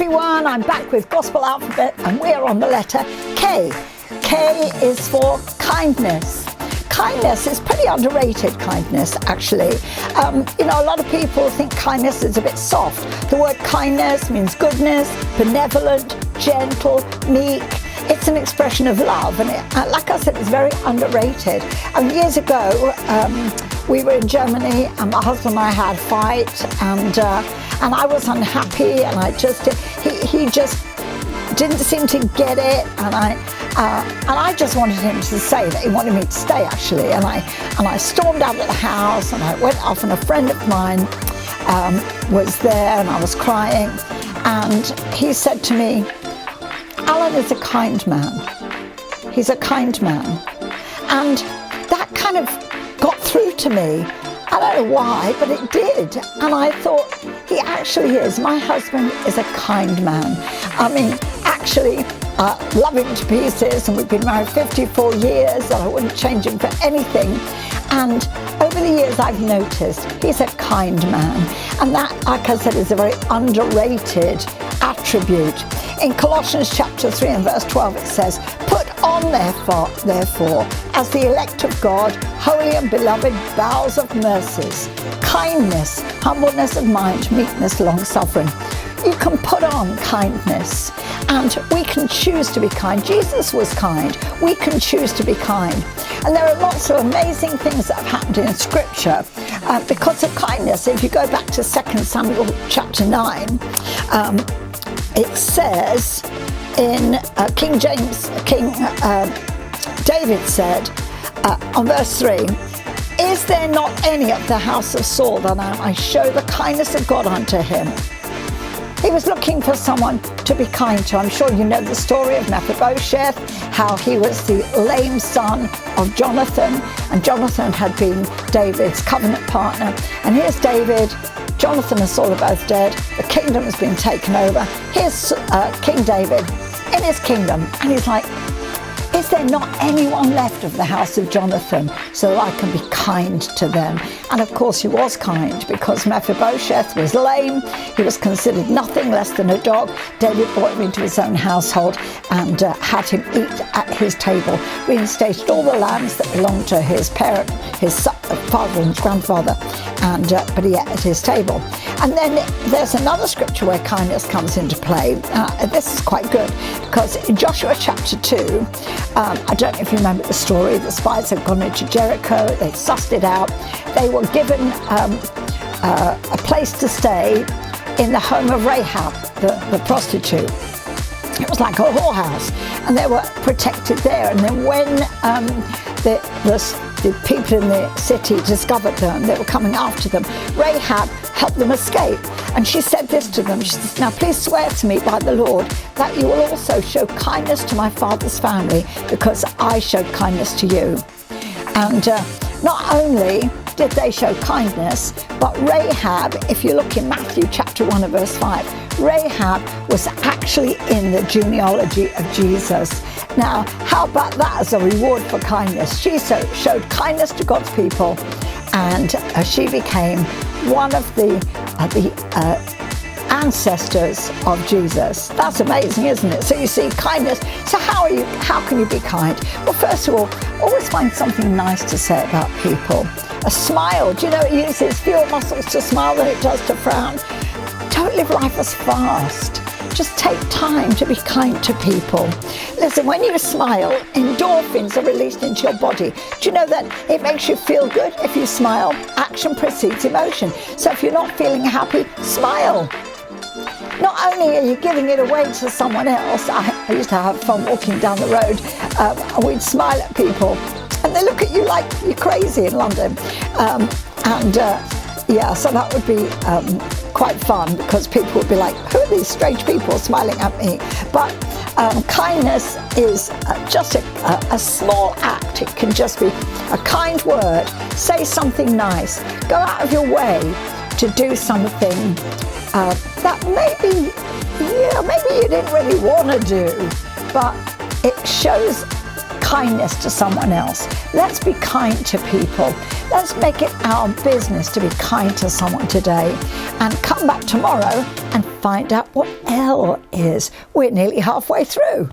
everyone, I'm back with Gospel Alphabet and we're on the letter K. K is for kindness. Kindness is pretty underrated, kindness, actually. A lot of people think kindness is a bit soft. The word kindness means goodness, benevolent, gentle, meek. It's an expression of love, and like I said, it's very underrated. Years ago, we were in Germany, and my husband and I had a fight, and I was unhappy, and he just didn't seem to get it, and I just wanted him to say that he wanted me to stay, actually, and I stormed out of the house, and I went off, and a friend of mine was there, and I was crying, and he said to me, "Alan is a kind man. He's a kind man." And that kind of got through to me. I don't know why, but it did. And I thought, he actually is. My husband is a kind man. Actually, love him to pieces, and we've been married 54 years, and I wouldn't change him for anything. And over the years, I've noticed he's a kind man. And that, like I said, is a very underrated attribute. In Colossians chapter 3 and verse 12, it says, "Put on therefore, as the elect of God, holy and beloved, bowels of mercies, kindness, humbleness of mind, meekness, long-suffering." You can put on kindness, and we can choose to be kind. Jesus was kind. We can choose to be kind. And there are lots of amazing things that have happened in Scripture because of kindness. If you go back to 2 Samuel chapter 9, it says in King David said on verse 3, "Is there not any of the house of Saul that I might show the kindness of God unto him?" He was looking for someone to be kind to. I'm sure you know the story of Mephibosheth, how he was the lame son of Jonathan, and Jonathan had been David's covenant partner. And here's David. Jonathan and Saul are both dead. The kingdom has been taken over. Here's King David in his kingdom, and he's like, "Is there not anyone left of the house of Jonathan so that I can be kind to them?" And of course he was kind, because Mephibosheth was lame. He was considered nothing less than a dog. David brought him into his own household and had him eat at his table, reinstated all the lands that belonged to his parent, his father and grandfather, but he ate at his table. And then there's another scripture where kindness comes into play. This is quite good, because in Joshua chapter 2, I don't know if you remember the story. The spies had gone into Jericho. They sussed it out. They were given a place to stay in the home of Rahab, the prostitute. It was like a whorehouse, and they were protected there. And then when the people in the city discovered them, they were coming after them, Rahab helped them escape. And she said this to them. She says, "Now please swear to me by the Lord that you will also show kindness to my father's family, because I showed kindness to you." And not only did they show kindness, but Rahab, if you look in Matthew chapter 1 and verse 5, Rahab was actually in the genealogy of Jesus. Now, how about that as a reward for kindness? She showed kindness to God's people, and she became one of the ancestors of Jesus. That's amazing, isn't it? So you see, kindness. So how can you be kind? Well, first of all, always find something nice to say about people. A smile. Do you know it uses fewer muscles to smile than it does to frown? Don't live life as fast. Just take time to be kind to people. Listen, when you smile, endorphins are released into your body. Do you know that it makes you feel good if you smile? Action precedes emotion. So if you're not feeling happy, smile. Not only are you giving it away to someone else, I used to have fun walking down the road, and we'd smile at people, and they look at you like you're crazy in London. So that would be quite fun, because people would be like, "Who are these strange people smiling at me?" But kindness is just a small act. It can just be a kind word. Say something nice. Go out of your way to do something that maybe you didn't really want to do, but it shows kindness to someone else. Let's be kind to people. Let's make it our business to be kind to someone today, and come back tomorrow and find out what L is. We're nearly halfway through.